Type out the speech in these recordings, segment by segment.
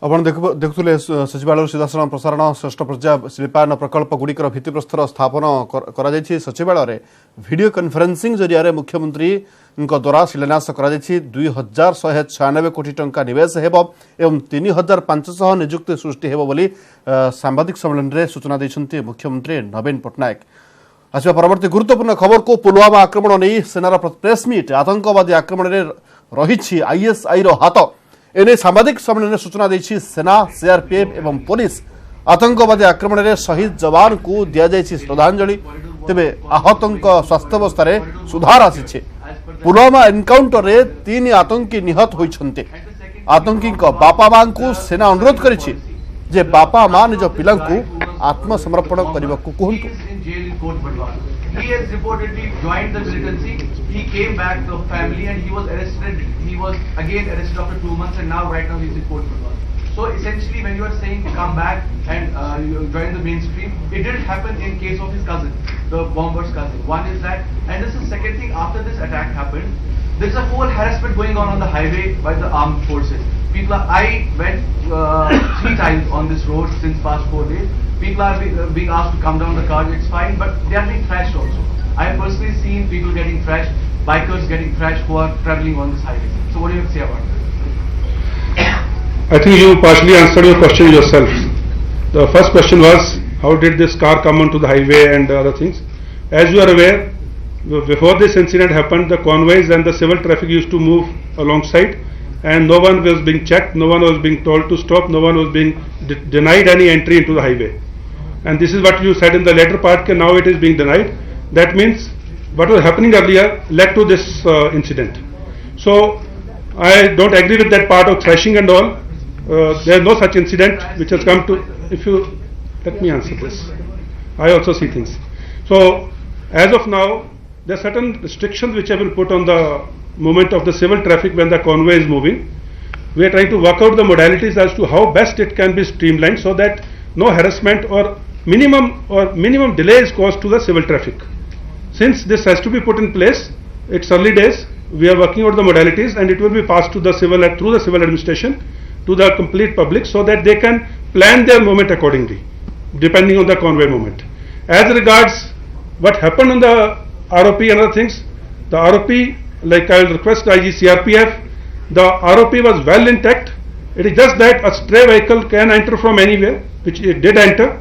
आपण देखुले सचिवालय सीधासलन प्रसारण षष्ठ पर्याय शिल्पायन प्रकल्प गुड़िकर भित्तिप्रस्तर स्थापन करा सचिवालय वीडियो कॉन्फ्रेंसिंग जरिया मुख्यमंत्री द्वारा शिलान्यास करा 2196 कोटी टंका निवेश हेबो एवं 3500 नियुक्ति सृष्टि हेबो बोली सांबादिक सम्मेलन में सूचना देछन्ती मुख्यमंत्री नवीन पट्टनायक। आसवा परवर्ती गुरुत्वपूर्ण खबर को पुलवामा आक्रमण नहीं सेनार प्रेस मीट आतंकवादी आक्रमण में रही आईएसआई रो हाथ एने सांबादिक सम्मेलन में सूचना देछि सेना सीआरपीएफ एवं पुलिस आतंकवादी आक्रमण में शहीद जवान को दिया जायछि श्रद्धांजलि तेबे आहतंक स्वास्थ्यावस्था रे सुधार आसी पुलवामा एनकाउंटर रे 3 आतंकी निहत होइछन्ते। आतंकी बापा मां को सेना अनुरोध करिछि जे बापा मां निज पिला को आत्मसमर्पण करबाकू कहंतु। He has reportedly joined the militancy. He came back to family and he was arrested. He was again arrested after 2 months and now right now he is in court. So essentially when you are saying come back and you join the mainstream, it didn't happen in case of his cousin, the bomber's cousin. One is that, and this is the second thing. After this attack happened, there is a whole harassment going on the highway by the armed forces. I went 3 times on this road since past 4 days. People are being asked to come down the car, it's fine, but they are being thrashed also. I have personally seen people getting thrashed, bikers getting thrashed who are travelling on this highway. So what do you have to say about that? I think you partially answered your question yourself. The first question was, how did this car come onto the highway and other things? As you are aware, before this incident happened, the convoys and the civil traffic used to move alongside and no one was being checked, no one was being told to stop, no one was being denied any entry into the highway. And this is what you said in the later part, that now it is being denied. That means what was happening earlier led to this incident. So I don't agree with that part of thrashing and all. There is no such incident which has come to, if you let me answer this. I also see things. So as of now, there are certain restrictions which I will put on the movement of the civil traffic when the convoy is moving. We are trying to work out the modalities as to how best it can be streamlined so that no harassment or minimum delay is caused to the civil traffic. Since this has to be put in place, it's early days. We are working out the modalities and it will be passed to the through the civil administration to the complete public so that they can plan their movement accordingly, depending on the convoy movement. As regards what happened on the ROP and other things, the ROP, like I will request IG CRPF, the ROP was well intact. It is just that a stray vehicle can enter from anywhere, which it did enter,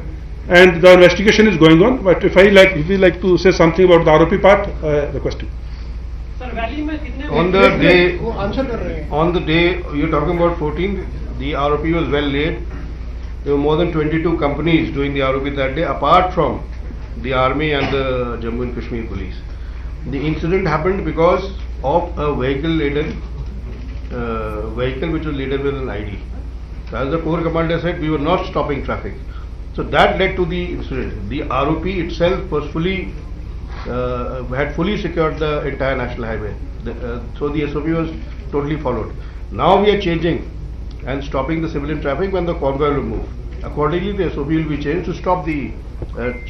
and the investigation is going on. But if you like to say something about the ROP part, request you. On the day you're talking about 14th, the ROP was well laid. There were more than 22 companies doing the ROP that day, apart from the army and the Jammu and Kashmir police. The incident happened because of a vehicle which was laden with an ID. So as the Corps Commander said, we were not stopping traffic. So that led to the incident. The ROP itself was had fully secured the entire national highway. So the SOP was totally followed. Now we are changing and stopping the civilian traffic when the convoy will move. Accordingly, the SOP will be changed to stop the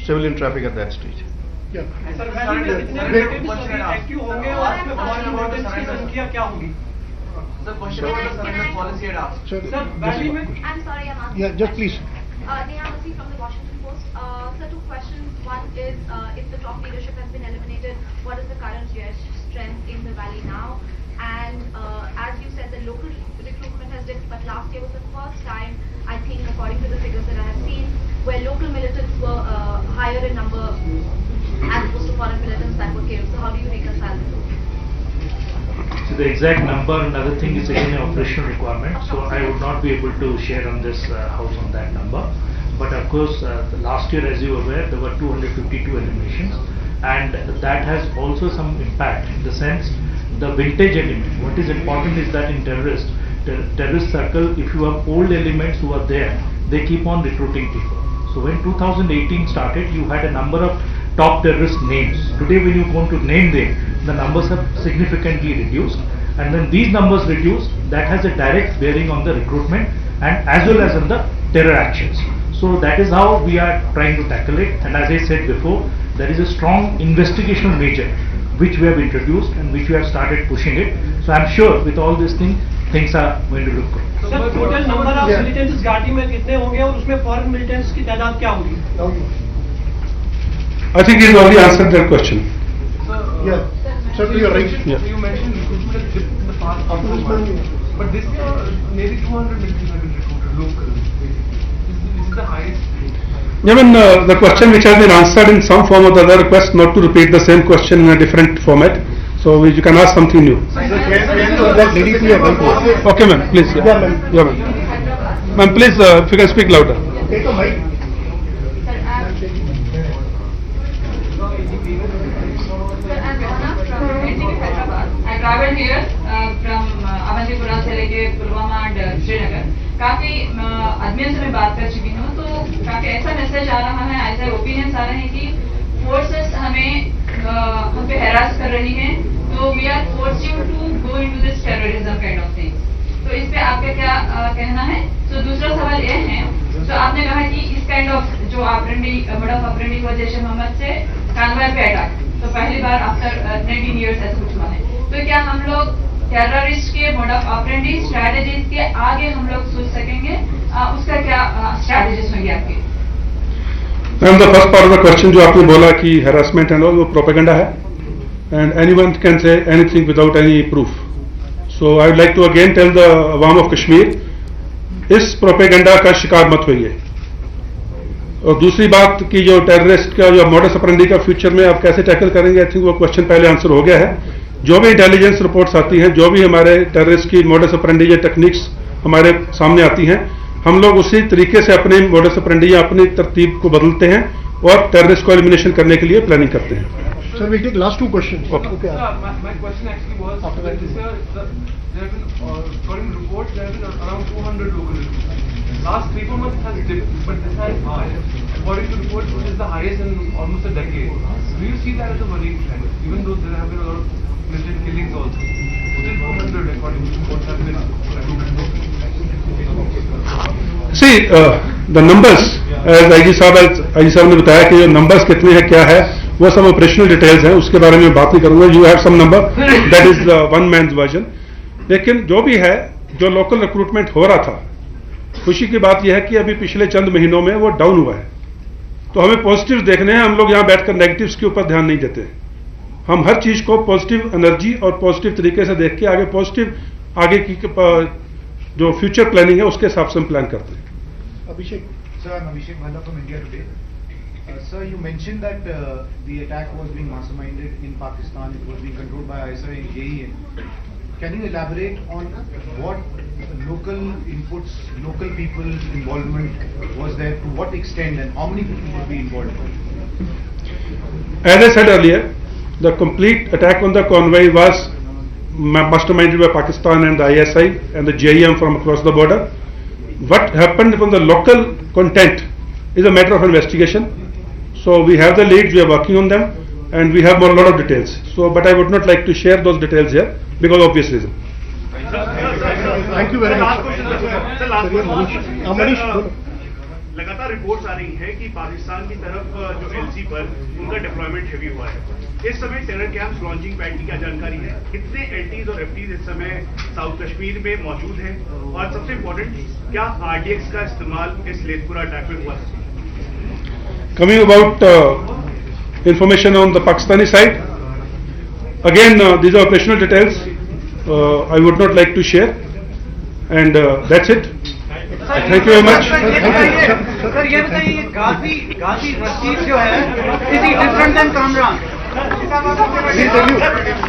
civilian traffic at that stage. Yeah. The question about the surrender policy had asked. Sir, I'm sorry, I'm asking. Yeah, just please. Neha Masi from the Washington Post. Sir, 2 questions. One is, if the top leadership has been eliminated, what is the current strength in the valley now? And as you said, the local recruitment has dipped, but last year was the first time, I think, according to the figures that I have seen, where local militants were higher in number as opposed to foreign militants that were killed. So how do you reconcile the two? So the exact number and other thing is again an operational requirement, so I would not be able to share on this house on that number. But of course, last year, as you are aware, there were 252 eliminations, and that has also some impact in the sense the vintage element. What is important is that in terrorist circle, if you have old elements who are there, they keep on recruiting people. So when 2018 started, you had a number of top terrorist names. Today when you want to name them, the numbers have significantly reduced, and when these numbers reduce, that has a direct bearing on the recruitment and as well as on the terror actions. So that is how we are trying to tackle it, and as I said before, there is a strong investigational measure which we have introduced and which we have started pushing it. So I am sure with all these things, things are going to look good. Sir total number of militants घाटी में कितने होंगे और उसमें foreign militants की तादाद क्या होगी? I think he's already answered that question. Yeah. Sir, to your right. Yeah. You mentioned recruitment has dipped in the past, but this year nearly 200 military have been recruited locally. This is the highest. I mean, the question which has been answered in some form or the other, request not to repeat the same question in a different format. So you can ask something new. Okay, ma'am, please. Yeah, ma'am. Ma'am, please, if you can speak louder. Sir, I'm Rona from NTV Hyderabad. I traveled here from Avantipura से लेके Pulwama and Srinagar. काफी आदमियों से मैं बात कर चुकी हूँ, तो काफी ऐसा मैसेज आ रहा है, ऐसे ओपिनियंस आ रहे हैं कि फोर्सेस हम पे हैरास कर रही हैं, तो we are forcing to go into this terrorism kind of things. तो इस पे आपका क्या कहना है? तो दूसरा सवाल ये है, तो आपने कहा कि इस काइंड ऑफ जो मोड ऑफ ऑपरेंडी हुआ जैश ए मोहम्मद से कानवार पे अटैक, तो पहली बार आफ्टर 19 इयर्स ऐसा कुछ हुआ है. तो क्या हम लोग टेररिस्ट के मोड ऑफ ऑपरेंडी स्ट्रैटेजीज के आगे हम लोग सोच सकेंगे? उसका क्या स्ट्रैटेजीज होंगे आपके? Ma'am, the first part of the question जो आपने बोला कि हैरासमेंट एंड ऑल, वो प्रोपेगेंडा है, and anyone can say anything without any proof. So I would like to again tell the अवाम ऑफ कश्मीर, इस प्रोपेगेंडा का शिकार मत होइए. और दूसरी बात कि जो टेररिस्ट का जो मॉडस ऑपरेंडी का फ्यूचर में आप कैसे टैकल करेंगे, आई थिंक वो क्वेश्चन पहले आंसर हो गया है. जो भी इंटेलिजेंस रिपोर्ट्स आती हैं, जो भी हमारे टेररिस्ट की मॉडस ऑपरेंडी या टेक्निक्स हमारे सामने आती हैं, हम लोग उसी तरीके से अपने मॉडस ऑपरेंडी या अपनी तरतीब को बदलते हैं और टेररिस्ट को एलिमिनेशन करने के लिए प्लानिंग करते हैं. Sir, we'll take last two questions. Okay. My question actually was that this year there have been, according to reports, there have been around 200 local recruits. Last 3-4 months has dipped, but this has, according to reports, is the highest in almost a decade. Do you see that as a worrying trend? Even though there have been a lot of military killings also, still 200 according to reports have been recruited. See, the numbers, as IG साहब ने बताया कि जो numbers कितने हैं, क्या है, वो सब ऑपरेशनल डिटेल्स हैं, उसके बारे में बात नहीं करूंगा. You have some number, that is one man's version. लेकिन जो भी है, जो लोकल रिक्रूटमेंट हो रहा था, खुशी की बात यह है कि अभी पिछले चंद महीनों में वो डाउन हुआ है. तो हमें पॉजिटिव देखने हैं. हम लोग यहाँ बैठकर नेगेटिव्स के ऊपर ध्यान नहीं देते. हम हर चीज को पॉजिटिव एनर्जी और पॉजिटिव तरीके से देख के आगे पॉजिटिव आगे की जो फ्यूचर प्लानिंग है उसके हिसाब से हम प्लान करते हैं. Abhishek. Sir, I'm Abhishek Bhalla from India Today. Sir, you mentioned that the attack was being masterminded in Pakistan. It was being controlled by ISI and JEM. Can you elaborate on what local inputs, local people's involvement was there, to what extent, and how many people would be involved? As I said earlier, the complete attack on the convoy was masterminded by Pakistan and the ISI and the JEM from across the border. What happened from the local content is a matter of investigation. So we have the leads, we are working on them, and we have a lot of details. So, but I would not like to share those details here because of obvious reason. Thank you very much. Manish, लगातार reports आ रही हैं कि पाकिस्तान की तरफ जो LC पर उनका deployment heavy हुआ है. इस समय टेरर कैंप्स लॉन्चिंग पैड की क्या जानकारी है? कितने एलटीज और एफटीज इस समय साउथ कश्मीर में मौजूद हैं? और सबसे इम्पोर्टेंट, क्या आरडीएक्स का इस्तेमाल इस लेथपुरा अटैक में हुआ? Coming about information on the Pakistani side, again these are operational details. I would not like to share, and that's it. Thank you very much. Sir ये बताइए, गाजी रशीद जो है, is he different than Kamran?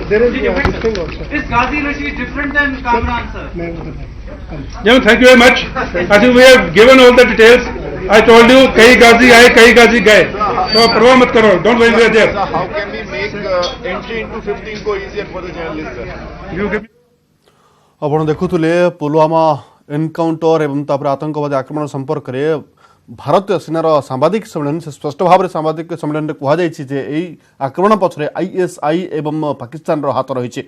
There is this thing also. Is Ghazi Rashid different than Kamran, sir? Yeah, thank you very much. I think we have given all the details. I told you, कई गाजी आए, कई गाजी गए. तो परवाह मत करो. Don't worry, we are there. How can we make entry into 15 go easier for the journalists, sir? You give me. ଆପଣ ଦେଖୁଥିଲେ ପୁଲୱାମା ଏନକାଉଣ୍ଟର ଏବଂ ତାପରେ ଆତଙ୍କବାଦୀ ଆକ୍ରମଣ ସମ୍ପର୍କରେ ଭାରତୀୟ ସେନାର ସାମ୍ବାଦିକ ସମ୍ମିଳନୀ ସେ ସ୍ପଷ୍ଟ ଭାବରେ ସାମ୍ବାଦିକ ସମ୍ମିଳନୀରେ କୁହାଯାଇଛି ଯେ ଏହି ଆକ୍ରମଣ ପଛରେ ଆଇଏସ୍ଆଇ ଏବଂ ପାକିସ୍ତାନର ହାତ ରହିଛି.